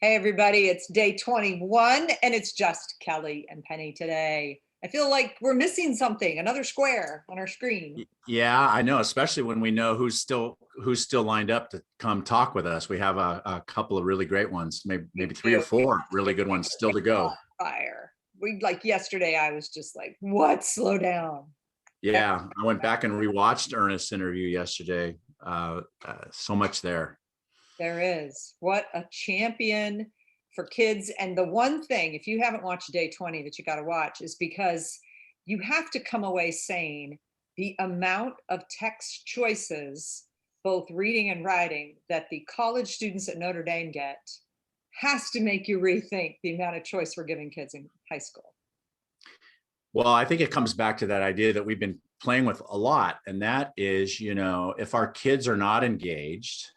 Hey everybody, it's day 21 and it's just Kelly and Penny today. I feel like we're missing something, another square on our screen. Yeah, I know, especially when we know who's still lined up to come talk with us. We have a couple of really great ones, maybe three or Do. four really good ones still to go. Fire. We like yesterday, I was just like, what? Slow down. Yeah, I went back and rewatched Ernest's interview yesterday. So much there. There is. What a champion for kids. And the one thing, if you haven't watched day 20 that you got to watch, is because you have to come away saying the amount of text choices, both reading and writing, that the college students at Notre Dame get has to make you rethink the amount of choice we're giving kids in high school. Well, I think it comes back to that idea that we've been playing with a lot, and that is, if our kids are not engaged,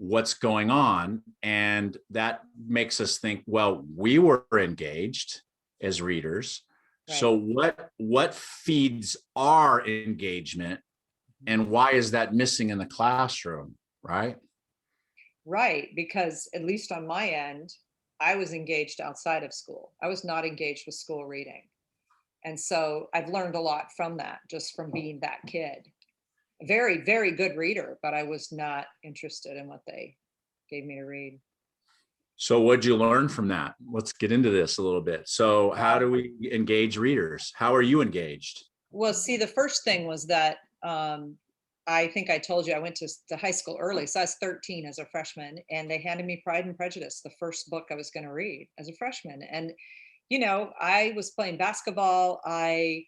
what's going on? And that makes us think, well, we were engaged as readers. Right. So what feeds our engagement, and why is that missing in the classroom, right? Right, because at least on my end, I was engaged outside of school. I was not engaged with school reading. And so I've learned a lot from that, just from being that kid. A very, very good reader, but I was not interested in what they gave me to read. So what'd you learn from that? Let's get into this a little bit. So how do we engage readers? How are you engaged? Well, see, the first thing was that I think I told you I went to high school early. So I was 13 as a freshman, and they handed me Pride and Prejudice, the first book I was going to read as a freshman. And, I was playing basketball. I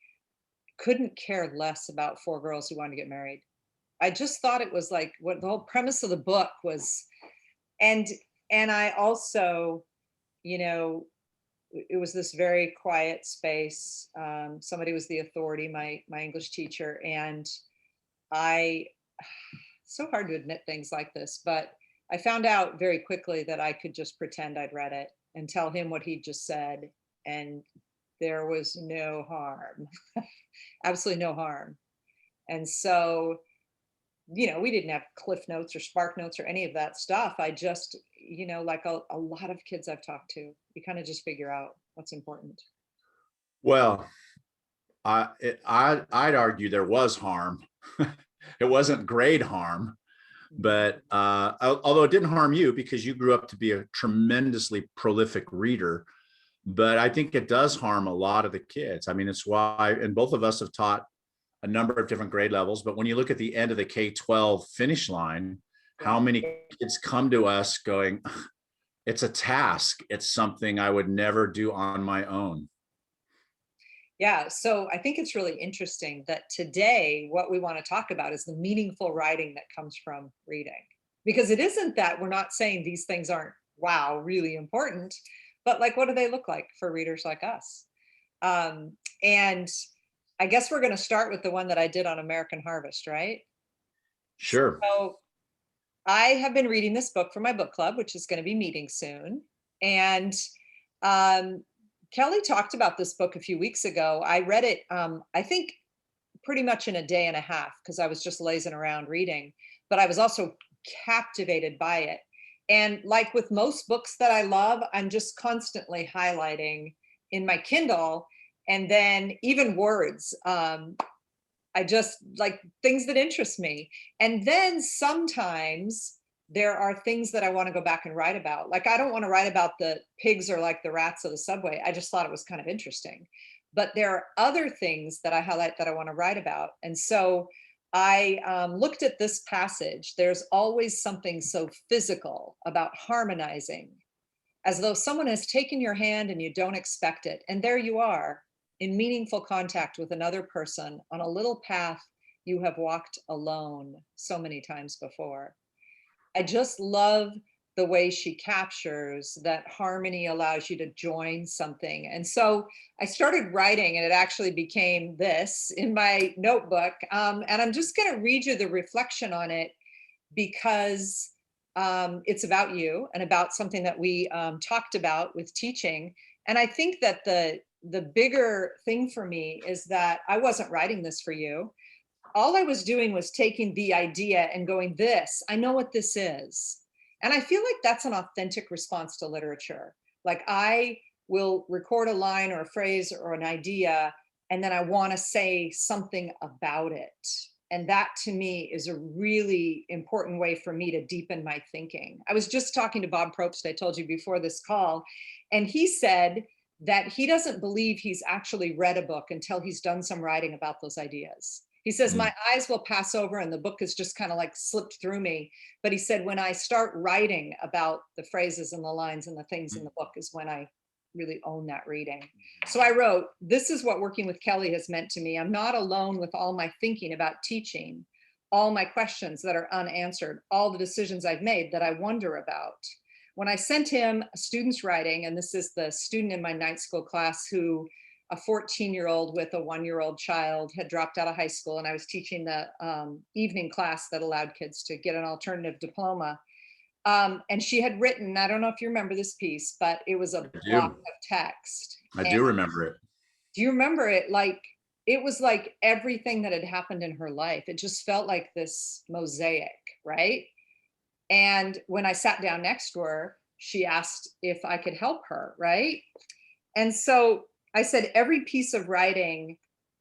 couldn't care less about four girls who wanted to get married. I just thought it was like what the whole premise of the book was. And I also, it was this very quiet space. Somebody was the authority, my English teacher, and I, so hard to admit things like this, but I found out very quickly that I could just pretend I'd read it and tell him what he just said, and there was no harm, absolutely no harm. And so, we didn't have cliff notes or spark notes or any of that stuff. I just, like a lot of kids I've talked to, you kind of just figure out what's important. Well, I'd argue there was harm. It wasn't great harm, but although it didn't harm you because you grew up to be a tremendously prolific reader, but I think it does harm a lot of the kids. I mean, it's why, and both of us have taught a number of different grade levels, but when you look at the end of the K-12 finish line, how many kids come to us going, it's a task, it's something I would never do on my own. Yeah, so I think it's really interesting that today what we want to talk about is the meaningful writing that comes from reading. Because it isn't that we're not saying these things aren't, wow, really important, but like, what do they look like for readers like us? And I guess we're going to start with the one that I did on American Harvest, right? Sure. So I have been reading this book for my book club, which is going to be meeting soon. And Kelly talked about this book a few weeks ago. I read it, I think, pretty much in a day and a half because I was just lazing around reading, but I was also captivated by it. And like with most books that I love, I'm just constantly highlighting in my Kindle, and then even words. I just like things that interest me. And then sometimes there are things that I want to go back and write about. Like, I don't want to write about the pigs or like the rats of the subway. I just thought it was kind of interesting. But there are other things that I highlight that I want to write about. And so I looked at this passage. There's always something so physical about harmonizing, as though someone has taken your hand and you don't expect it. And there you are in meaningful contact with another person on a little path you have walked alone so many times before. I just love the way she captures that harmony allows you to join something. And so I started writing, and it actually became this in my notebook. And I'm just going to read you the reflection on it because it's about you and about something that we talked about with teaching. And I think that the bigger thing for me is that I wasn't writing this for you. All I was doing was taking the idea and going, I know what this is. And I feel like that's an authentic response to literature. Like I will record a line or a phrase or an idea, and then I want to say something about it. And that to me is a really important way for me to deepen my thinking. I was just talking to Bob Probst, I told you before this call, and he said that he doesn't believe he's actually read a book until he's done some writing about those ideas. He says, Mm. my eyes will pass over and the book is just kind of like slipped through me. But he said, when I start writing about the phrases and the lines and the things in the book is when I really own that reading. So I wrote, this is what working with Kelly has meant to me. I'm not alone with all my thinking about teaching, all my questions that are unanswered, all the decisions I've made that I wonder about. When I sent him a student's writing, and this is the student in my night school class who a 14-year-old with a 1-year-old child had dropped out of high school, and I was teaching the evening class that allowed kids to get an alternative diploma. And she had written, I don't know if you remember this piece, but it was a I block do. of text. I And do remember it. do you remember it? Like, it was like everything that had happened in her life. It just felt like this mosaic, right? And when I sat down next to her, she asked if I could help her, right? And so I said, every piece of writing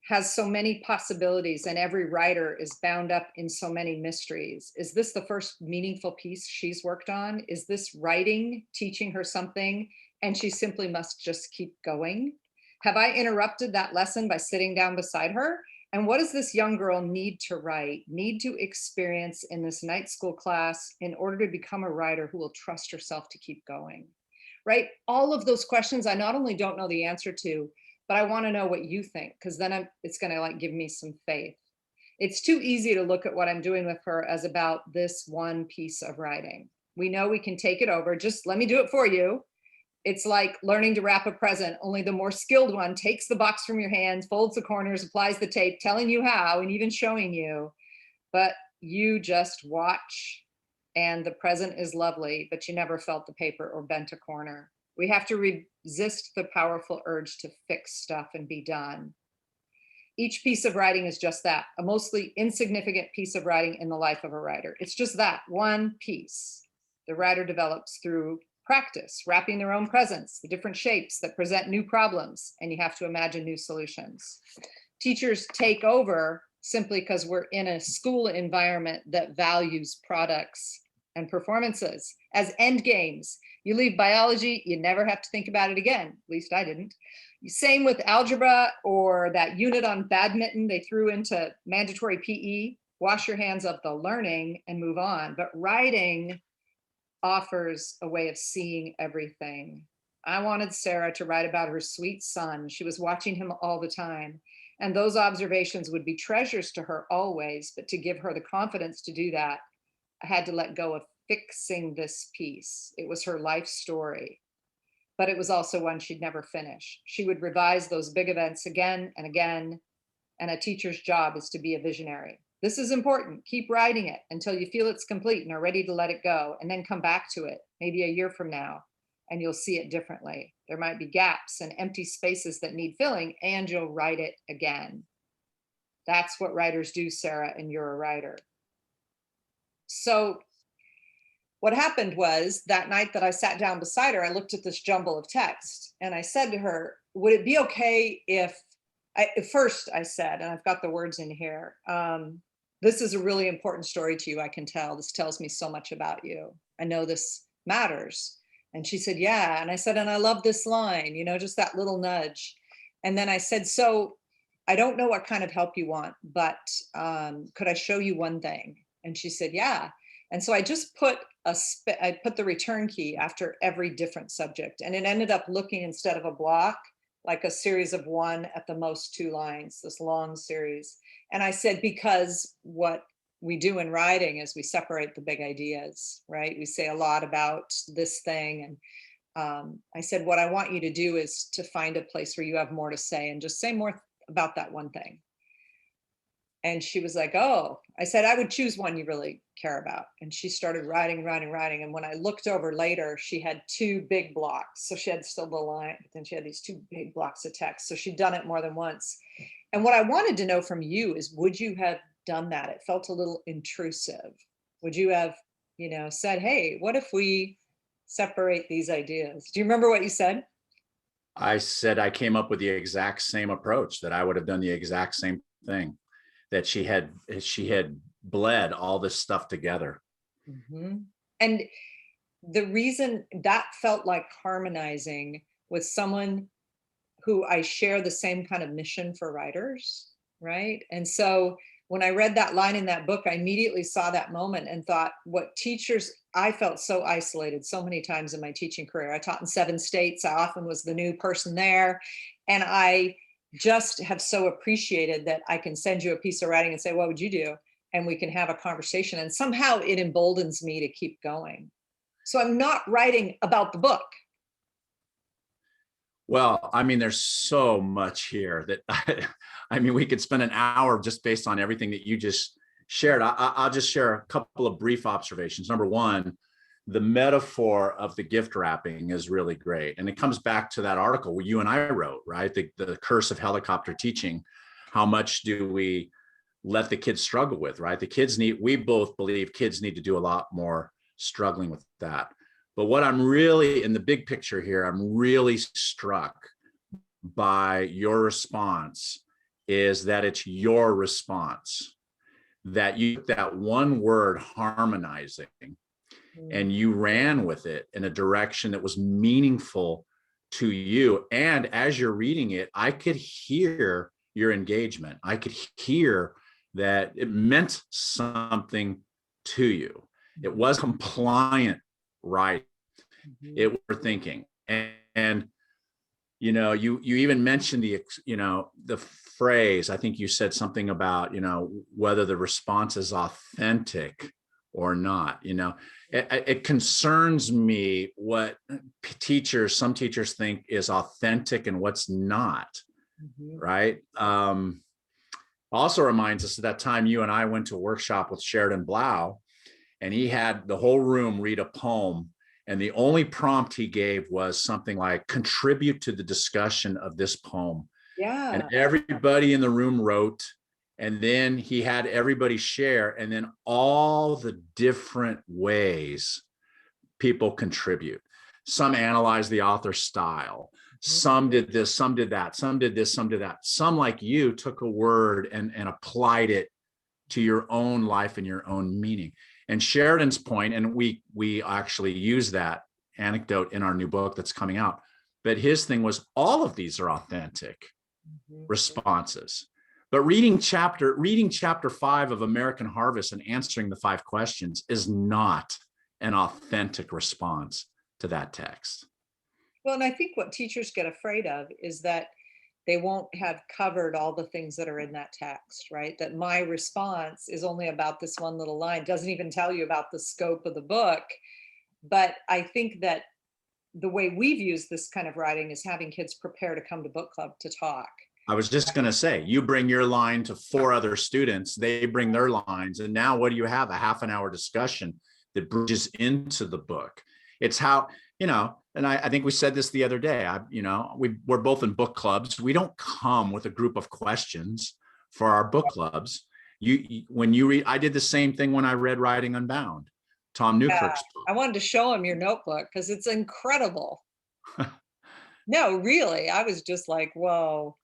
has so many possibilities, and every writer is bound up in so many mysteries. Is this the first meaningful piece she's worked on? Is this writing teaching her something, and she simply must just keep going? Have I interrupted that lesson by sitting down beside her? And what does this young girl need to write, need to experience in this night school class in order to become a writer who will trust herself to keep going? Right? All of those questions I not only don't know the answer to, but I want to know what you think, because then it's going to like give me some faith. It's too easy to look at what I'm doing with her as about this one piece of writing. We know we can take it over. Just let me do it for you. It's like learning to wrap a present, only the more skilled one takes the box from your hands, folds the corners, applies the tape, telling you how, and even showing you. But you just watch, and the present is lovely, but you never felt the paper or bent a corner. We have to resist the powerful urge to fix stuff and be done. Each piece of writing is just that, a mostly insignificant piece of writing in the life of a writer. It's just that, one piece. The writer develops through practice, wrapping their own presents, the different shapes that present new problems, and you have to imagine new solutions. Teachers take over simply because we're in a school environment that values products and performances as end games. You leave biology, you never have to think about it again. At least I didn't. Same with algebra or that unit on badminton they threw into mandatory PE. Wash your hands of the learning and move on. But writing offers a way of seeing everything. I wanted Sarah to write about her sweet son. She was watching him all the time. And those observations would be treasures to her always. But to give her the confidence to do that, I had to let go of fixing this piece. It was her life story, but it was also one she'd never finish. She would revise those big events again and again. And a teacher's job is to be a visionary. This is important. Keep writing it until you feel it's complete and are ready to let it go, and then come back to it maybe a year from now, and you'll see it differently. There might be gaps and empty spaces that need filling, and you'll write it again. That's what writers do, Sarah, and you're a writer. So what happened was that night that I sat down beside her, I looked at this jumble of text and I said to her, would it be okay if first I said, and I've got the words in here, this is a really important story to you, I can tell. This tells me so much about you. I know this matters. And she said, yeah. And I said, and I love this line, just that little nudge. And then I said, so I don't know what kind of help you want, but could I show you one thing? And she said, yeah. And so I just put I put the return key after every different subject, and it ended up looking, instead of a block, like a series of one, at the most 2 lines, this long series. And I said, because what we do in writing is we separate the big ideas, right? We say a lot about this thing. And I said, what I want you to do is to find a place where you have more to say and just say more about that one thing. And she was like, oh, I said, I would choose one you really care about. And she started writing. And when I looked over later, she had 2 big blocks. So she had still the line, but then she had these 2 big blocks of text. So she'd done it more than once. And what I wanted to know from you is, would you have done that? It felt a little intrusive. Would you have said, hey, what if we separate these ideas? Do you remember what you said? I said I came up with the exact same approach, that I would have done the exact same thing, that she had bled all this stuff together. Mhm. And the reason that felt like harmonizing with someone who I share the same kind of mission for writers, right? And so when I read that line in that book, I immediately saw that moment and thought, what teachers, I felt so isolated so many times in my teaching career. I taught in 7 states. I often was the new person there. And I just have so appreciated that I can send you a piece of writing and say, what would you do? And we can have a conversation. And somehow it emboldens me to keep going. So I'm not writing about the book. Well, I mean, there's so much here that I mean, we could spend an hour just based on everything that you just shared. I'll just share a couple of brief observations. Number one, the metaphor of the gift wrapping is really great. And it comes back to that article where you and I wrote, right? The curse of helicopter teaching. How much do we let the kids struggle with, right? We both believe kids need to do a lot more struggling with that. But what I'm really, in the big picture here, I'm really struck by your response is that it's your response, that you, that one word, harmonizing, and you ran with it in a direction that was meaningful to you. And as you're reading it, I could hear your engagement. I could hear that it meant something to you. It was compliant, right? It were thinking. And you even mentioned the phrase, I think you said something about, whether the response is authentic or not. It concerns me what some teachers think is authentic and what's not. Right. Also reminds us of that time you and I went to a workshop with Sheridan Blau, and he had the whole room read a poem. And the only prompt he gave was something like, contribute to the discussion of this poem. Yeah. And everybody in the room wrote, and then he had everybody share, and then all the different ways people contribute. Some analyzed the author's style. Some did this, some did that, some did this, some did that. Some, like you, took a word and applied it to your own life and your own meaning. And Sheridan's point, and we actually use that anecdote in our new book that's coming out, but his thing was, all of these are authentic responses. But reading chapter 5 of American Harvest and answering the 5 questions is not an authentic response to that text. Well, and I think what teachers get afraid of is that they won't have covered all the things that are in that text, right? That my response is only about this one little line, doesn't even tell you about the scope of the book. But I think that the way we've used this kind of writing is having kids prepare to come to book club to talk. I was just going to say, you bring your line to 4 other students, they bring their lines, and now what do you have? A half an hour discussion that bridges into the book. It's how, and I think we said this the other day, we're both in book clubs. We don't come with a group of questions for our book clubs. When you read, I did the same thing when I read Writing Unbound, Tom Newkirk's book. I wanted to show him your notebook because it's incredible. No, really, I was just like, whoa.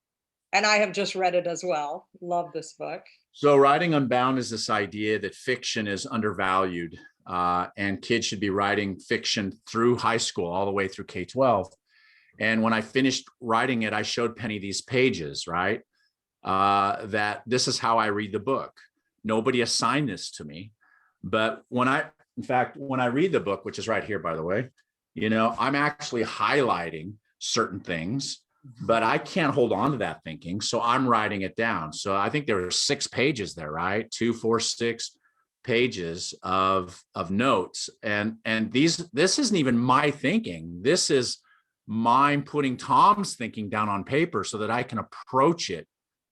And I have just read it as well. Love this book. So Writing Unbound is this idea that fiction is undervalued, and kids should be writing fiction through high school, all the way through K-12. And when I finished writing it, I showed Penny these pages, right? That this is how I read the book. Nobody assigned this to me. But when I read the book, which is right here, by the way, I'm actually highlighting certain things, but I can't hold on to that thinking. So I'm writing it down. So I think there are 6 pages there, right? 2, 4, 6 pages of notes. And this isn't even my thinking. This is mine putting Tom's thinking down on paper so that I can approach it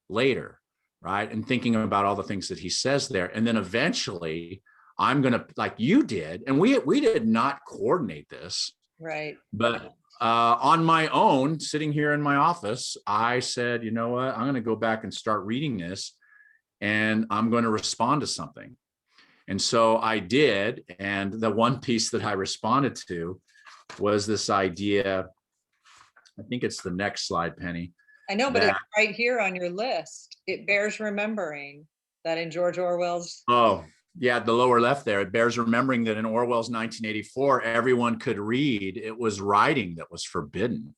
later, right? And thinking about all the things that he says there. And then eventually I'm going to, like you did, and we did not coordinate this. Right. But on my own, sitting here in my office, I said, you know what, I'm going to go back and start reading this, and I'm going to respond to something. And so I did. And the one piece that I responded to was this idea. I think it's the next slide, Penny. I know, but it's That, right here on your list. It bears remembering that in George Orwell's. oh, yeah, the lower left there, it bears remembering that in Orwell's 1984, everyone could read. It was writing that was forbidden.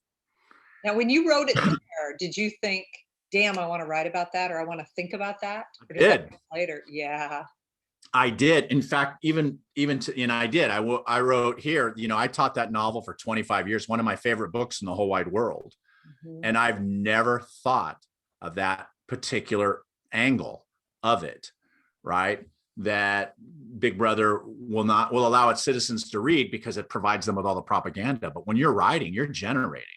Now, when you wrote it there, did you think, damn, I want to write about that, or I want to think about that? Or did that Did. come later? Yeah. I did. In fact, I did. I wrote here, I taught that novel for 25 years, one of my favorite books in the whole wide world. Mhm. And I've never thought of that particular angle of it, right? That Big Brother will allow its citizens to read because it provides them with all the propaganda. But when you're writing, you're generating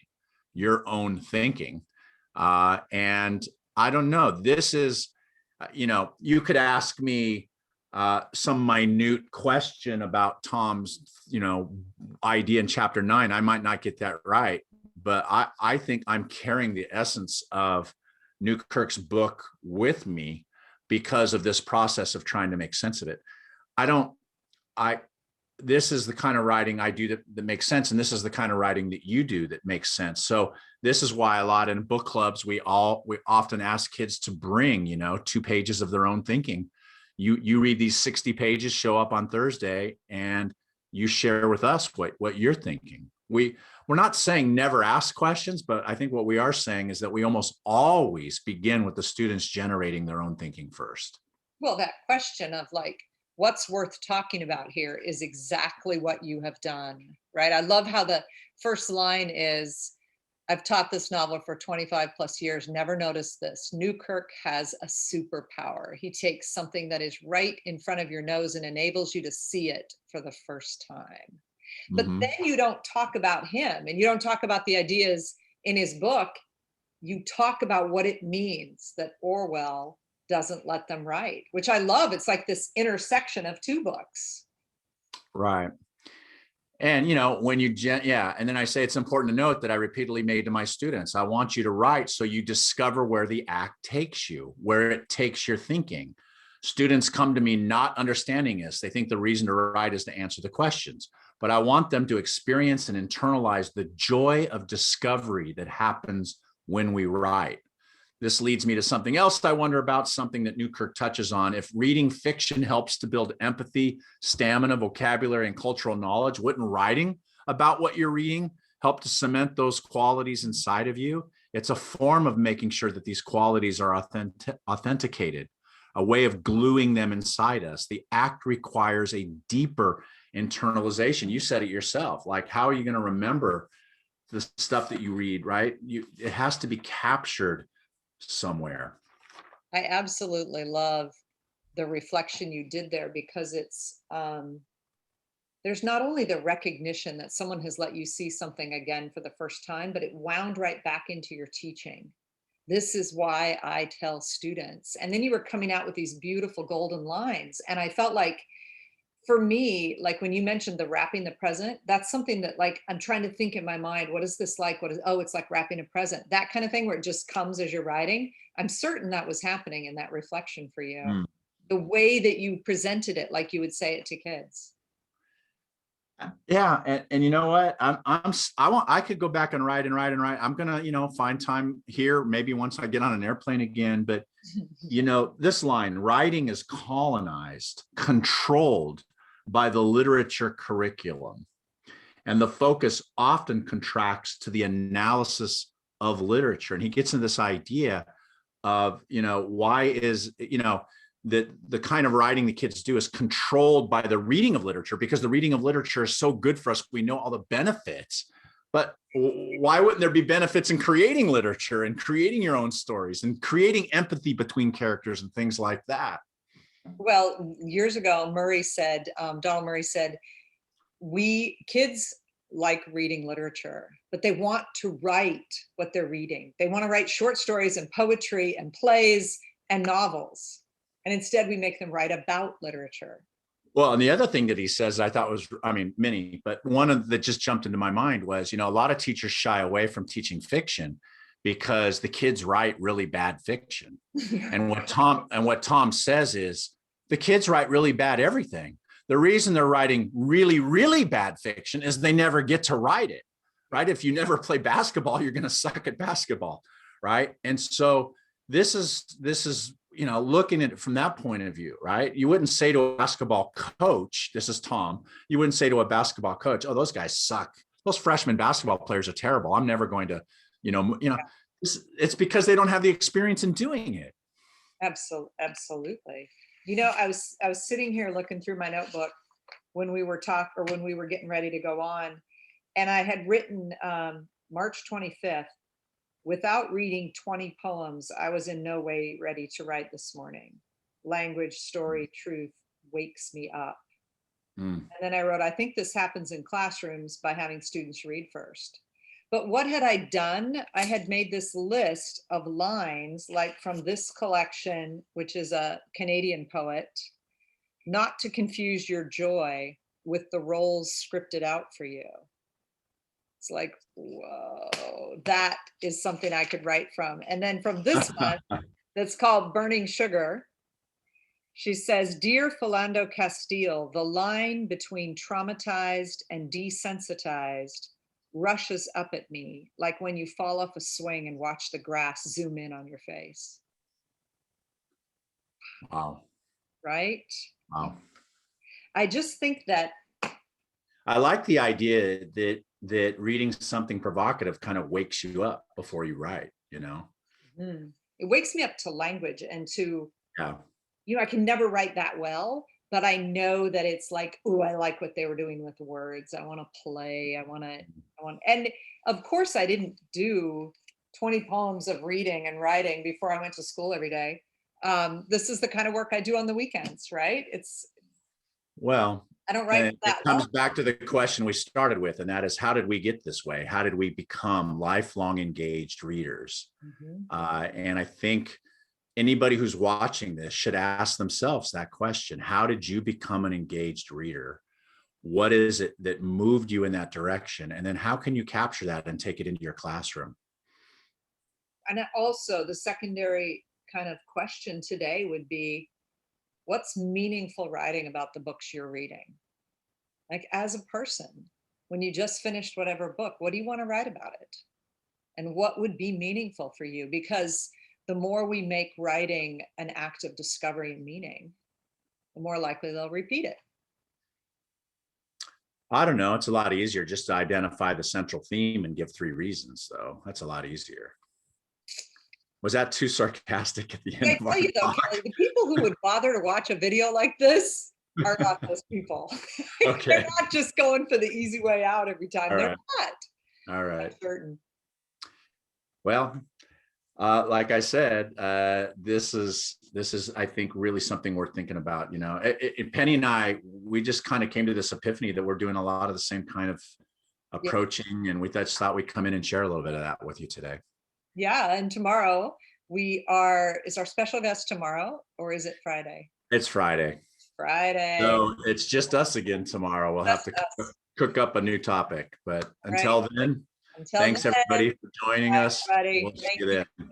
your own thinking. And I don't know, this is, you could ask me some minute question about Tom's, idea in chapter 9. I might not get that right, but I think I'm carrying the essence of Newkirk's book with me because of this process of trying to make sense of it. This is the kind of writing I do that makes sense. And this is the kind of writing that you do that makes sense. So this is why a lot in book clubs, we often ask kids to bring, 2 pages of their own thinking. You read these 60 pages, show up on Thursday, and you share with us what you're thinking. We're not saying never ask questions, but I think what we are saying is that we almost always begin with the students generating their own thinking first. Well, that question of like, what's worth talking about here is exactly what you have done, right? I love how the first line is, I've taught this novel for 25 plus years, never noticed this. Newkirk has a superpower. He takes something that is right in front of your nose and enables you to see it for the first time. But Mm-hmm. then you don't talk about him and you don't talk about the ideas in his book. You talk about what it means that Orwell doesn't let them write, which I love. It's like this intersection of 2 books. Right. And, and then I say it's important to note that I repeatedly made to my students, I want you to write so you discover where the act takes you, where it takes your thinking. Students come to me not understanding this. They think the reason to write is to answer the questions, but I want them to experience and internalize the joy of discovery that happens when we write. This leads me to something else I wonder about, something that Newkirk touches on. If reading fiction helps to build empathy, stamina, vocabulary, and cultural knowledge, wouldn't writing about what you're reading help to cement those qualities inside of you? It's a form of making sure that these qualities are authenticated, a way of gluing them inside us. The act requires a deeper internalization. You said it yourself. Like, how are you going to remember the stuff that you read, right? It has to be captured somewhere. I absolutely love the reflection you did there because it's there's not only the recognition that someone has let you see something again for the first time, but it wound right back into your teaching. This is why I tell students. And then you were coming out with these beautiful golden lines. And I felt like, for me, like when you mentioned the wrapping the present, that's something that like I'm trying to think in my mind, what is this like? It's like wrapping a present, that kind of thing where it just comes as you're writing. I'm certain that was happening in that reflection for you. Mm. The way that you presented it, like you would say it to kids. Yeah, and you know what? I could go back and write and write and write. I'm gonna, find time here, maybe once I get on an airplane again. But this line, writing is colonized, controlled by the literature curriculum. And the focus often contracts to the analysis of literature. And he gets into this idea of, why is, that the kind of writing the kids do is controlled by the reading of literature, because the reading of literature is so good for us. We know all the benefits, but why wouldn't there be benefits in creating literature and creating your own stories and creating empathy between characters and things like that? Well, years ago, Donald Murray said, we kids like reading literature, but they want to write what they're reading. They want to write short stories and poetry and plays and novels. And instead we make them write about literature. Well, and the other thing that he says, I thought was, many, but one that just jumped into my mind was, a lot of teachers shy away from teaching fiction because the kids write really bad fiction. And what Tom says is, The kids write really bad everything. The reason they're writing really, really bad fiction is they never get to write it, right? If you never play basketball, you're going to suck at basketball, right? And so this is, you know, looking at it from that point of view, right? You wouldn't say to a basketball coach, this is Tom, you wouldn't say to a basketball coach, oh, those guys suck. Those freshman basketball players are terrible. I'm never going to, it's because they don't have the experience in doing it. Absolutely. You know, I was sitting here looking through my notebook when we were getting ready to go on, and I had written March 25th, without reading 20 poems, I was in no way ready to write this morning. Language, story, truth wakes me up. And then I wrote, I think this happens in classrooms by having students read first. But what had I done? I had made this list of lines, like from this collection, which is a Canadian poet, not to confuse your joy with the roles scripted out for you. It's like, whoa, that is something I could write from. And then from this one, that's called Burning Sugar, she says, Dear Philando Castile, the line between traumatized and desensitized rushes up at me like when you fall off a swing and watch the grass zoom in on your face. Wow. Right? Wow. I just think that I like the idea that reading something provocative kind of wakes you up before you write, you know? It wakes me up to language and to, Yeah. you know, I can never write that well, but I know that it's like, oh, I like what they were doing with the words. I want to play. And of course I didn't do 20 poems of reading and writing before I went to school every day. This is the kind of work I do on the weekends, right? Well, I don't write that it comes long. back to the question we started with, and that is, how did we get this way? How did we become lifelong engaged readers? And I think anybody who's watching this should ask themselves that question. How did you become an engaged reader? What is it that moved you in that direction? And then how can you capture that and take it into your classroom? And also the secondary kind of question today would be, what's meaningful writing about the books you're reading? Like, as a person, when you just finished whatever book, what do you want to write about it? And what would be meaningful for you? Because the more we make writing an act of discovery and meaning, the more likely they'll repeat it. I don't know. It's a lot easier just to identify the central theme and give 3 reasons, though. That's a lot easier. Was that too sarcastic at the end of our I tell you though, talk? Kelly, the people who would bother to watch a video like this are not those people. Okay. They're not just going for the easy way out every time. All They're right. not. All right. I'm certain. Well, like I said, this is, I think, really something worth thinking about. You know, Penny and I, we just kind of came to this epiphany that we're doing a lot of the same kind of approaching, and we just thought we'd come in and share a little bit of that with you today. Yeah, and tomorrow is our special guest tomorrow, or is it Friday? It's Friday. Friday. So it's just us again tomorrow. We'll have to cook up a new topic, but until then, thanks everybody for joining us. Everybody. We'll see you then.